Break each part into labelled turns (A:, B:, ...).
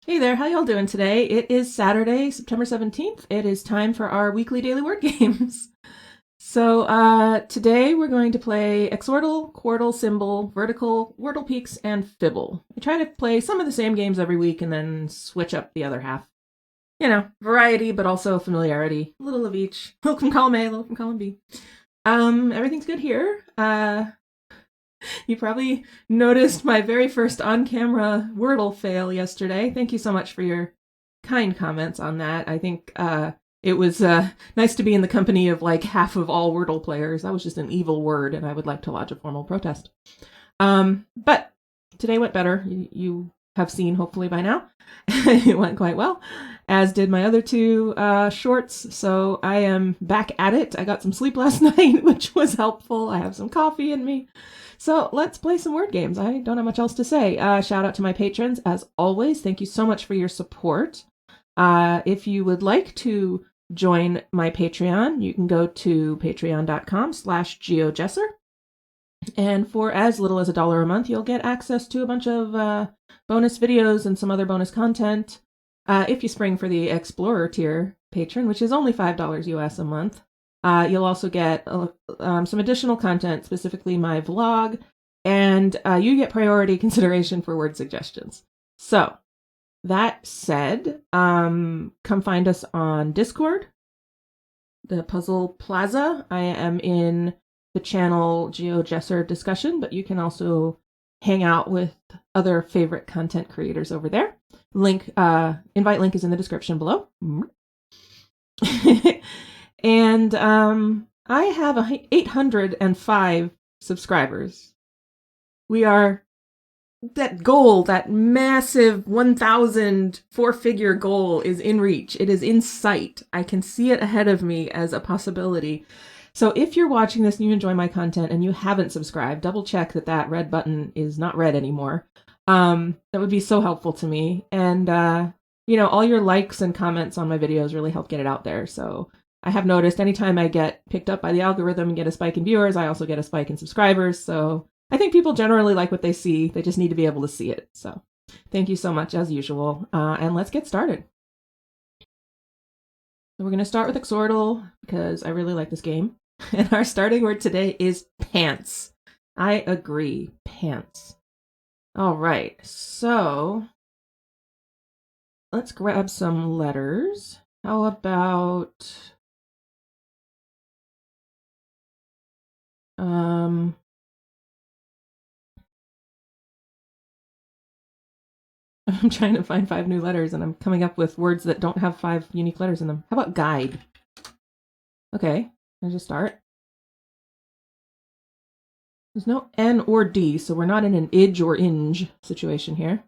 A: Hey there, how y'all doing today? It is Saturday, September 17th. It is time for our weekly daily word games. So today we're going to play Xordle, Quordle, Symble, Verticle, Wordle Peaks, and Fibble. I try to play some of the same games every week and then switch up the other half. You know, variety, but also familiarity. A little of each. A little from column A, a little from column B. Everything's good here. You probably noticed my very first on-camera Wordle fail yesterday. Thank you so much for your kind comments on that. I think it was nice to be in the company of like half of all Wordle players. That was just an evil word, and I would like to lodge a formal protest. But today went better. You have seen, hopefully by now. It went quite well, as did my other two shorts. So I am back at it. I got some sleep last night, which was helpful. I have some coffee in me. So let's play some word games. I don't have much else to say. Shout out to my patrons, as always. Thank you so much for your support. If you would like to join my Patreon, you can go to patreon.com/geojesser. And for as little as $1 a month, you'll get access to a bunch of bonus videos and some other bonus content. If you spring for the Explorer tier patron, which is only $5 US a month, you'll also get some additional content, specifically my vlog, and you get priority consideration for word suggestions. So, that said, come find us on Discord, the Puzzle Plaza. I am in the channel GeoJesser Discussion, but you can also hang out with other favorite content creators over there. Invite link is in the description below. And I have 805 subscribers. We are that goal, that massive 1,000 four-figure goal is in reach. It is in sight. I can see it ahead of me as a possibility. So if you're watching this and you enjoy my content and you haven't subscribed, double check that red button is not red anymore. That would be so helpful to me. And, all your likes and comments on my videos really help get it out there. So I have noticed anytime I get picked up by the algorithm and get a spike in viewers, I also get a spike in subscribers. So I think people generally like what they see. They just need to be able to see it. So thank you so much as usual. And let's get started. So we're going to start with Xordle because I really like this game. And our starting word today is pants. I agree. Pants. All right. So let's grab some letters. How about I'm trying to find 5 new letters and I'm coming up with words that don't have 5 unique letters in them. How about guide? Okay, there's a start. There's no N or D, so we're not in an idge or inge situation here.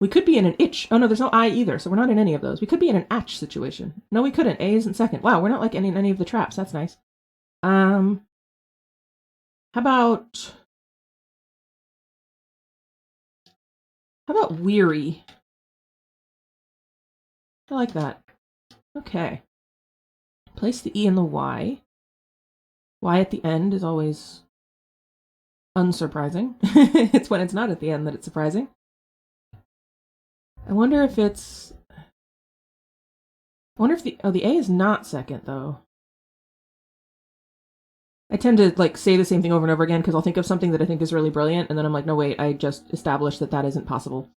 A: We could be in an itch. Oh no, there's no I either, so we're not in any of those. We could be in an atch situation. No, we couldn't. A isn't second. Wow, we're not like in any of the traps. That's nice. How about weary? I like that. Okay. Place the E and the Y. Y at the end is always unsurprising. It's when it's not at the end that it's surprising. I wonder if it's... I wonder if the... Oh, the A is not second, though. I tend to, like, say the same thing over and over again because I'll think of something that I think is really brilliant, and then I'm like, no, wait, I just established that isn't possible.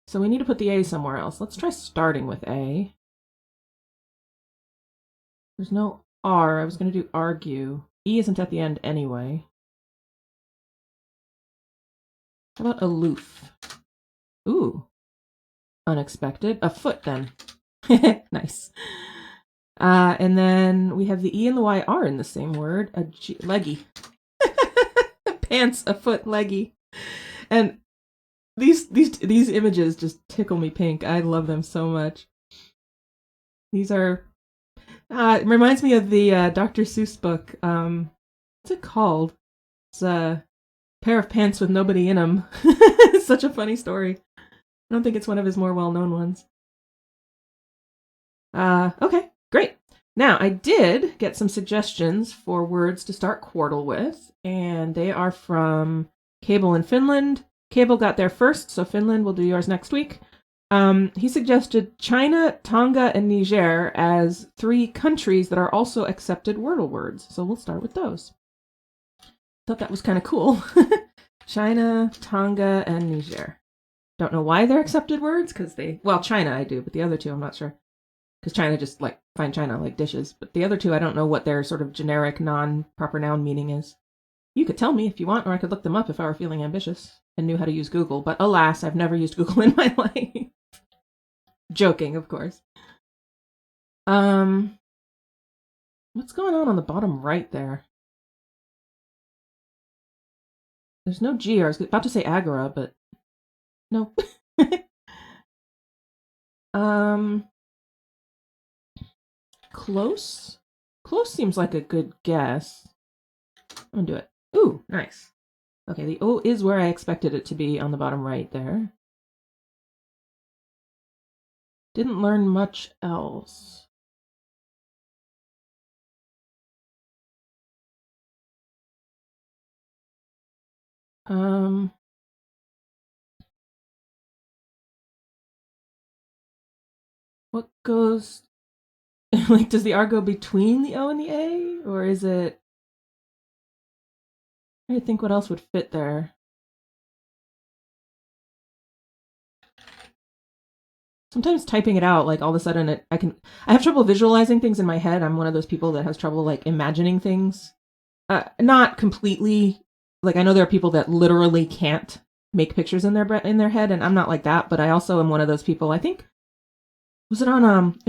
A: So we need to put the A somewhere else. Let's try starting with A. There's no R. I was going to do argue. E isn't at the end anyway. How about aloof? Ooh. Unexpected. A foot, then. Nice. And then we have the E and the Y are in the same word. Leggy. Pants, a foot, leggy. And these images just tickle me pink. I love them so much. These are... it reminds me of the Dr. Seuss book. What's it called? It's a pair of pants with nobody in them. It's such a funny story. I don't think it's one of his more well-known ones. Okay, great. Now, I did get some suggestions for words to start Quordle with, and they are from Cable in Finland. Cable got there first, so Finland will do yours next week. He suggested China, Tonga, and Niger as 3 countries that are also accepted Wordle words. So we'll start with those. Thought that was kind of cool. China, Tonga, and Niger. Don't know why they're accepted words, because China I do, but the other 2 I'm not sure. Because China just like fine China, like dishes. But the other 2, I don't know what their sort of generic non-proper noun meaning is. You could tell me if you want, or I could look them up if I were feeling ambitious and knew how to use Google. But alas, I've never used Google in my life. Joking, of course. What's going on the bottom right there? There's no G. I was about to say Agora, but no. Close? Close seems like a good guess. I'm gonna do it. Ooh, nice. Okay, the O is where I expected it to be on the bottom right there. Didn't learn much else. What goes, like, does the R go between the O and the A? Or is it, I think what else would fit there? Sometimes typing it out, like all of a sudden I have trouble visualizing things in my head. I'm one of those people that has trouble like imagining things. Not completely, like I know there are people that literally can't make pictures in their head, and I'm not like that, but I also am one of those people. I think it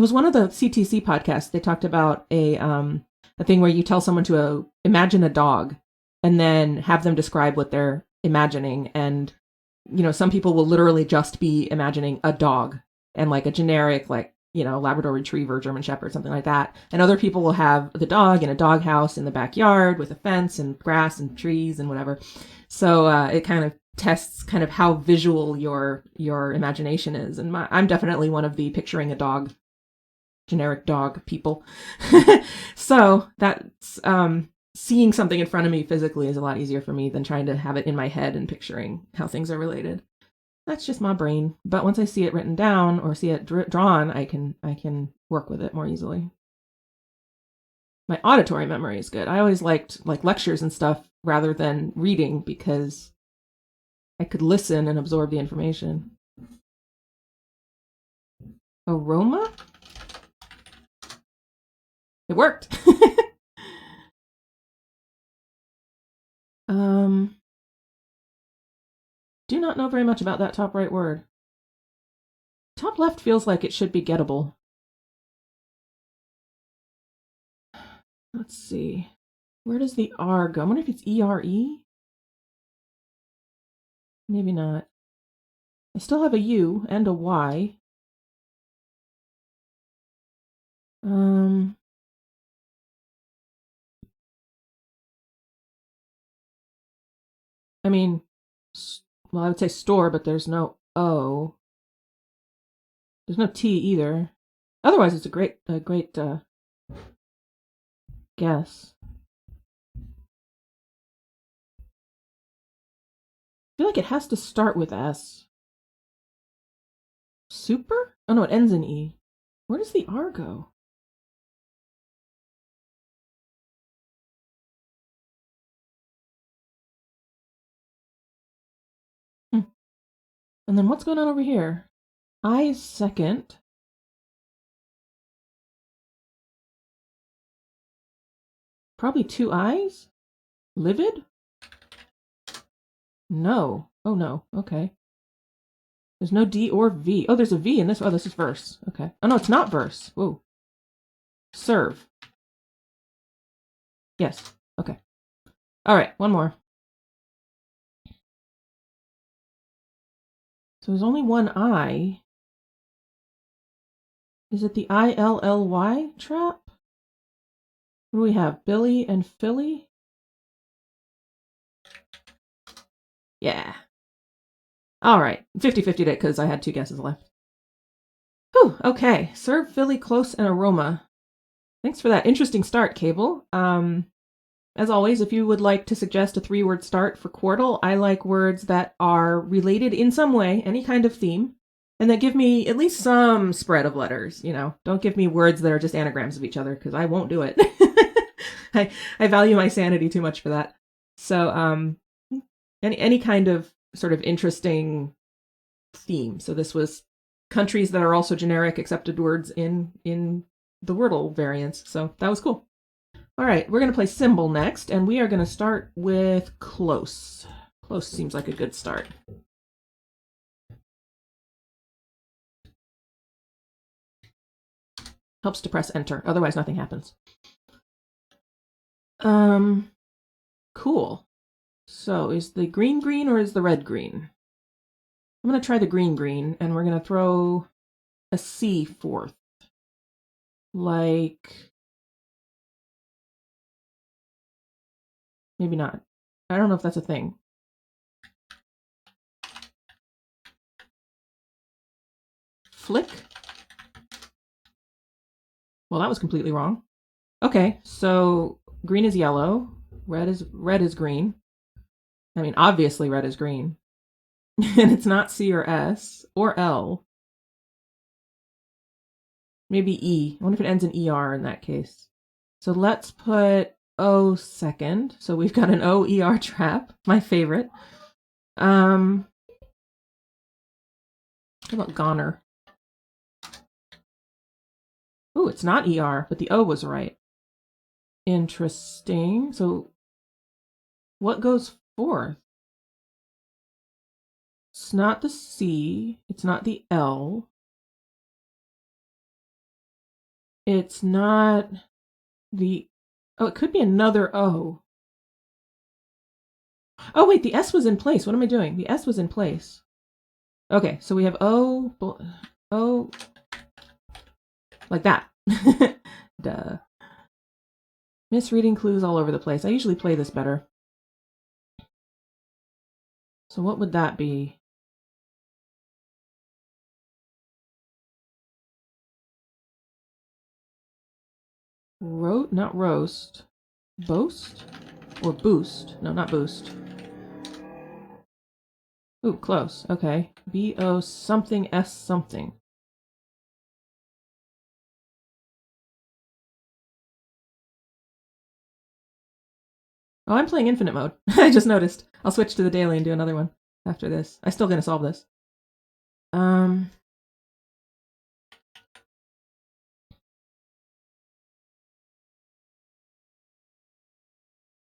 A: was one of the CTC podcasts. They talked about a thing where you tell someone to imagine a dog and then have them describe what they're imagining, and some people will literally just be imagining a dog and like a generic, like, Labrador Retriever, German Shepherd, something like that. And other people will have the dog in a doghouse in the backyard with a fence and grass and trees and whatever. So it kind of tests kind of how visual your imagination is. And I'm definitely one of the picturing a dog, generic dog people. So that's seeing something in front of me physically is a lot easier for me than trying to have it in my head and picturing how things are related. That's just my brain. But once I see it written down or see it drawn, I can work with it more easily. My auditory memory is good. I always liked like lectures and stuff rather than reading because I could listen and absorb the information. Aroma? It worked. Do not know very much about that top right word. Top left feels like it should be gettable. Let's see. Where does the R go? I wonder if it's E-R-E? Maybe not. I still have a U and a Y. I mean, well, I would say store, but there's no O. There's no T either. Otherwise, it's a great guess. I feel like it has to start with S. Super? Oh no, it ends in E. Where does the R go? And then what's going on over here? I is second. Probably 2 I's? Livid? No. Oh no. Okay. There's no D or V. Oh, there's a V in this. Oh, this is verse. Okay. Oh no, it's not verse. Whoa. Serve. Yes. Okay. All right, one more. So there's only one I. Is it the I-L-L-Y trap? What do we have? Billy and Philly? Yeah. All right. 50-50 it because I had 2 guesses left. Whew, okay. Serve, Philly, close, and aroma. Thanks for that interesting start, Cable. As always, if you would like to suggest a 3-word start for Quordle, I like words that are related in some way, any kind of theme, and that give me at least some spread of letters. You know, don't give me words that are just anagrams of each other, because I won't do it. I value my sanity too much for that. So, any kind of sort of interesting theme. So this was countries that are also generic accepted words in the Wordle variants. So that was cool. All right, we're going to play Symble next, and we are going to start with close. Close seems like a good start. Helps to press enter, otherwise nothing happens. Cool. So is the green green or is the red green? I'm going to try the green green, and we're going to throw a C forth. Like, maybe not. I don't know if that's a thing. Flick? Well, that was completely wrong. Okay, so green is yellow, red is green. I mean, obviously red is green. And it's not C or S or L. Maybe E. I wonder if it ends in ER in that case. So let's put O second. So we've got an O-ER trap, my favorite. How about goner? Ooh, it's not ER, but the O was right. Interesting. So what goes forth? It's not the C. It's not the L. It's not the... Oh, it could be another O. Oh, wait, the S was in place. What am I doing? The S was in place. Okay, so we have O, like that. Duh. Misreading clues all over the place. I usually play this better. So what would that be? Not roast. Boast? Or boost? No, not boost. Ooh, close. Okay. B-O something S something. Oh, I'm playing infinite mode. I just noticed. I'll switch to the daily and do another one after this. I'm still gonna solve this.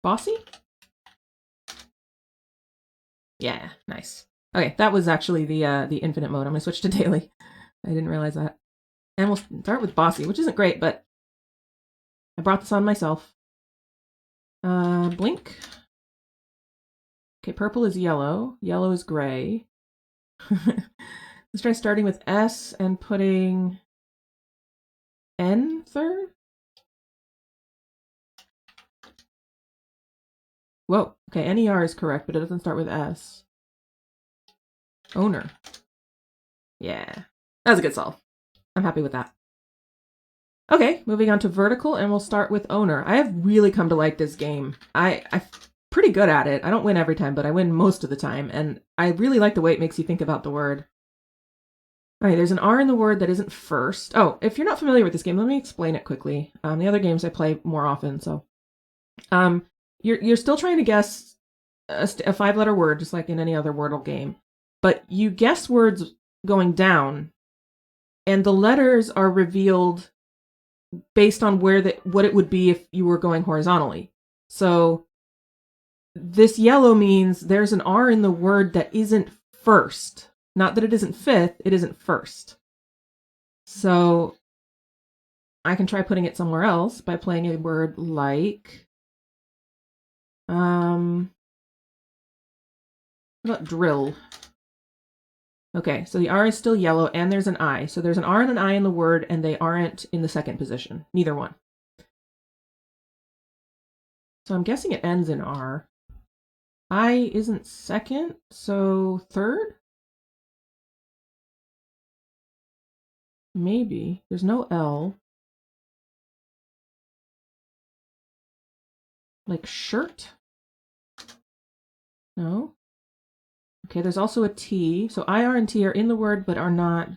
A: Bossy? Yeah, nice. Okay, that was actually the infinite mode. I'm gonna switch to daily. I didn't realize that. And we'll start with bossy, which isn't great, but I brought this on myself. Blink. Okay, purple is yellow. Yellow is gray. Let's try starting with S and putting N third. Whoa. Okay, NER is correct, but it doesn't start with S. Owner. Yeah, that was a good solve. I'm happy with that. Okay, moving on to vertical, and we'll start with owner. I have really come to like this game. I'm pretty good at it. I don't win every time, but I win most of the time, and I really like the way it makes you think about the word. All right, there's an R in the word that isn't first. Oh, if you're not familiar with this game, let me explain it quickly. The other games I play more often, so you're still trying to guess a 5-letter word, just like in any other Wordle game, but you guess words going down, and the letters are revealed based on what it would be if you were going horizontally. So this yellow means there's an R in the word that isn't first. Not that it isn't fifth, it isn't first. So I can try putting it somewhere else by playing a word like, what about drill? Okay, so the R is still yellow and there's an I. So there's an R and an I in the word and they aren't in the second position. Neither one. So I'm guessing it ends in R. I isn't second, so third? Maybe. There's no L. Like shirt? No. Okay, there's also a T. So IR and T are in the word but are not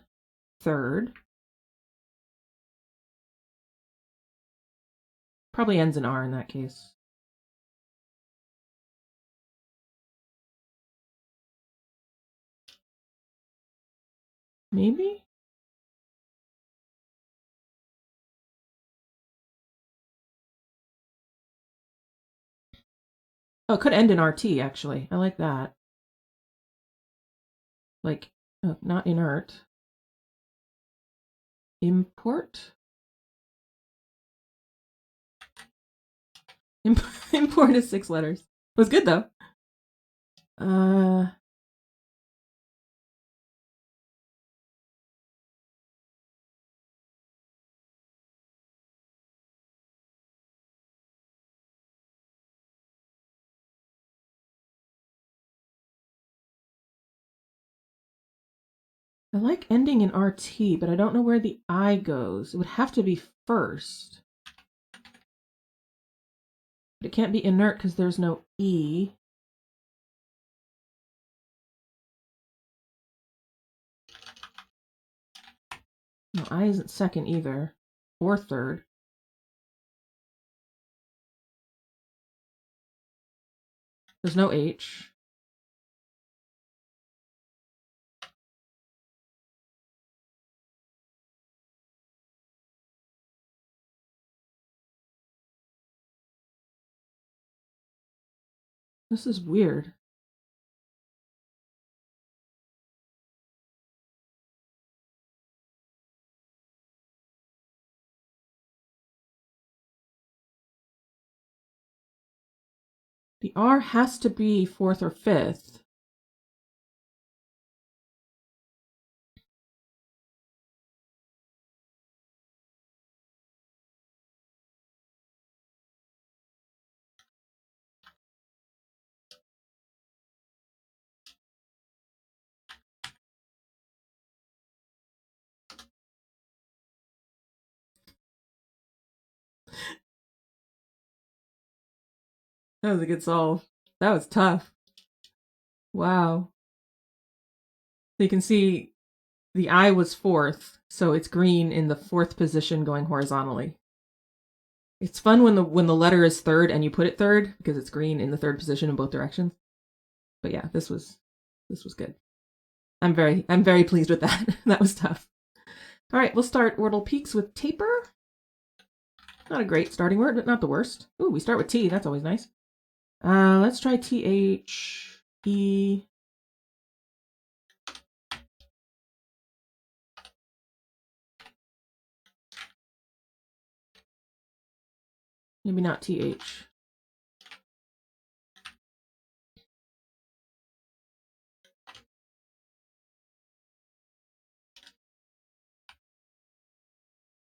A: third. Probably ends in R in that case. Maybe? Oh, it could end in RT, actually. I like that. Like, not inert. Import? Import is 6 letters. It was good, though. I like ending in RT, but I don't know where the I goes. It would have to be first. But it can't be inert because there's no E. No, I isn't second either. Or third. There's no H. This is weird. The R has to be fourth or fifth. That was a good solve. That was tough. Wow. So you can see the I was fourth, so it's green in the fourth position going horizontally. It's fun when the letter is third and you put it third because it's green in the third position in both directions. But yeah, this was good. I'm very pleased with that. That was tough. All right, we'll start Wordle Peaks with taper. Not a great starting word, but not the worst. Ooh, we start with T. That's always nice. Let's try THE. Maybe not TH.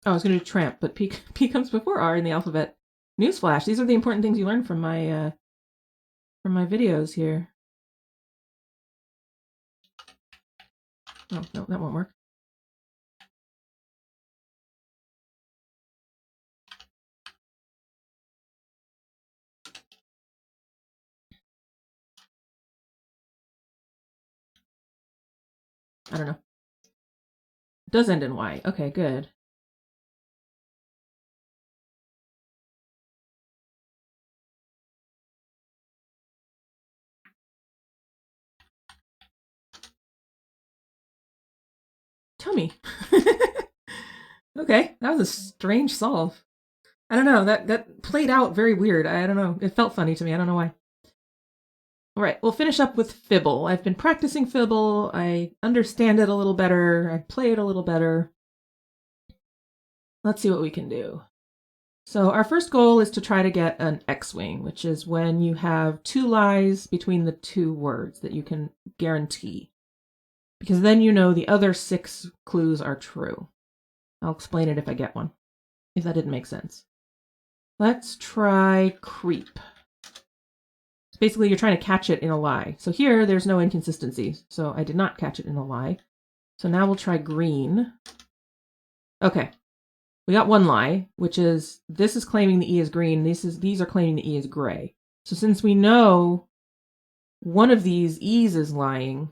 A: Oh, I was going to do tramp, but P comes before R in the alphabet. Newsflash, these are the important things you learn from my videos here. Oh, no, that won't work. I don't know. It does end in Y. Okay, good. Tummy. Okay, that was a strange solve. I don't know, that played out very weird. I don't know. It felt funny to me. I don't know why. All right, we'll finish up with Fibble. I've been practicing Fibble. I understand it a little better. I play it a little better. Let's see what we can do. So our first goal is to try to get an X-wing, which is when you have 2 lies between the 2 words that you can guarantee. Because then you know the other 6 clues are true. I'll explain it if I get one, if that didn't make sense. Let's try creep. Basically, you're trying to catch it in a lie. So here, there's no inconsistency. So I did not catch it in a lie. So now we'll try green. Okay. we got one lie, which is this is claiming the E is green. These are claiming the E is gray. So since we know one of these E's is lying,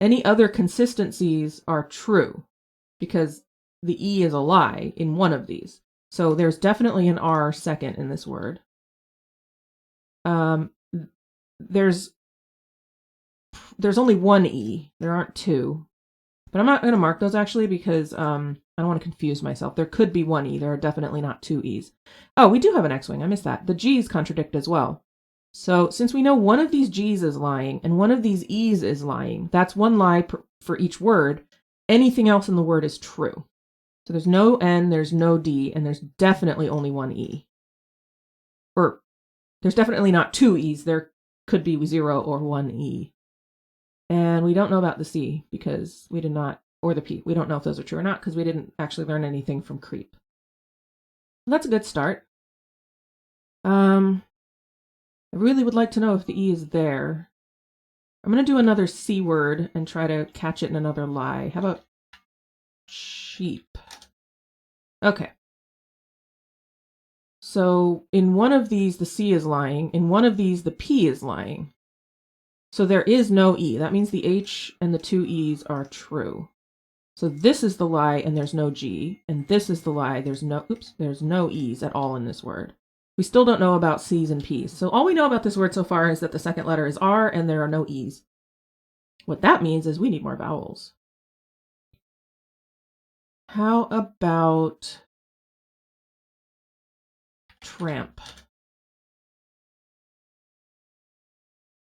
A: any other consistencies are true because the E is a lie in one of these. So there's definitely an R second in this word. There's only one E. There aren't two. But I'm not going to mark those actually because I don't want to confuse myself. There could be one E. There are definitely not two E's. Oh, we do have an X-wing. I missed that. The G's contradict as well. So since we know one of these G's is lying and one of these E's is lying, that's one lie for each word. Anything else in the word is true. So there's no N, there's no D, and there's definitely only one E. Or there's definitely not two E's. There could be 0 or 1 E. And we don't know about the C because we did not, or the P. We don't know if those are true or not because we didn't actually learn anything from creep. That's a good start. I really would like to know if the E is there. I'm going to do another C word and try to catch it in another lie. How about sheep? Okay. So in one of these, the C is lying. In one of these, the P is lying. So there is no E. That means the H and the two E's are true. So this is the lie and there's no G. And this is the lie. There's no E's at all in this word. We still don't know about C's and P's. So all we know about this word so far is that the second letter is R and there are no E's. What that means is we need more vowels. How about tramp?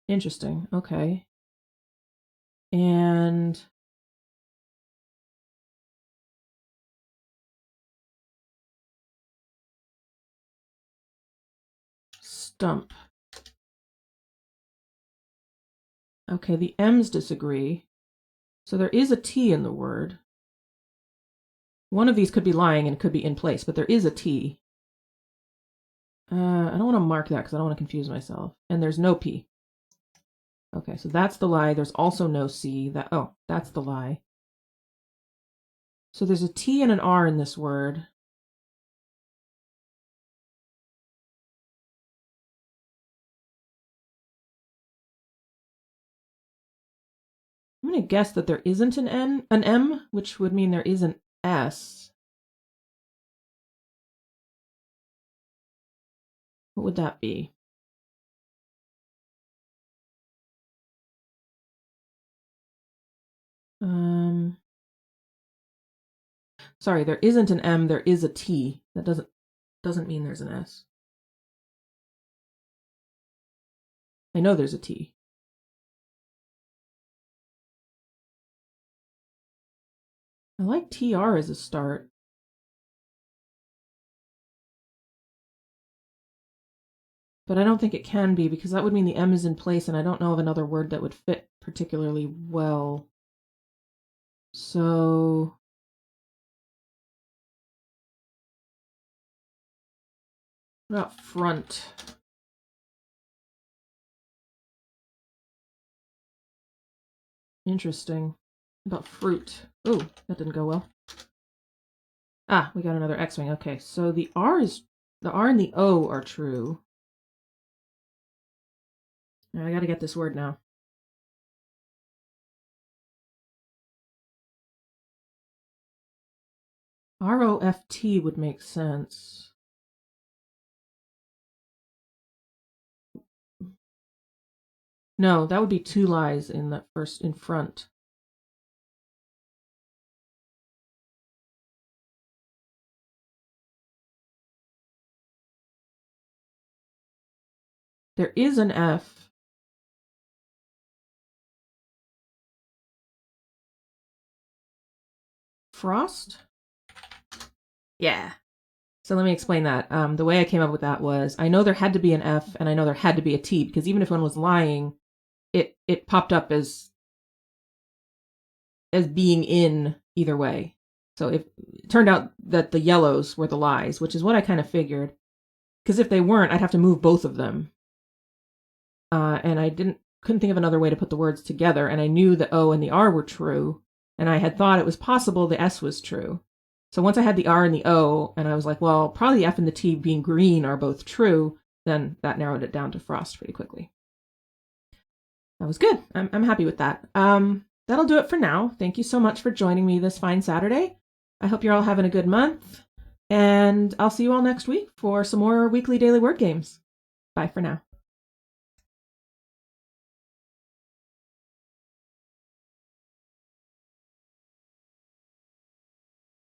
A: Interesting. Okay. And stump. Okay, the M's disagree. So there is a T in the word. One of these could be lying and could be in place, but there is a T. I don't want to mark that because I don't want to confuse myself. And there's no P. Okay, so that's the lie. There's also no C. That's the lie. So there's a T and an R in this word. I'm going to guess that there isn't an M, which would mean there is an S. What would that be? Sorry, there isn't an M, there is a T. That doesn't mean there's an S. I know there's a T. I like TR as a start. But I don't think it can be because that would mean the M is in place and I don't know of another word that would fit particularly well. So what about front? Interesting. About fruit. Oh, that didn't go well. Ah, we got another X-wing. Okay, so the R and the O are true. I gotta get this word now. ROFT would make sense. No, that would be two lies in that first in front. There is an F. Frost? Yeah. So let me explain that. The way I came up with that was I know there had to be an F and I know there had to be a T because even if one was lying, it popped up as being in either way. So it turned out that the yellows were the lies, which is what I kind of figured. Because if they weren't, I'd have to move both of them. And I couldn't think of another way to put the words together. And I knew the O and the R were true. And I had thought it was possible the S was true. So once I had the R and the O, and I was like, well, probably the F and the T being green are both true, then that narrowed it down to frost pretty quickly. That was good. I'm happy with that. That'll do it for now. Thank you so much for joining me this fine Saturday. I hope you're all having a good month, and I'll see you all next week for some more weekly daily word games. Bye for now.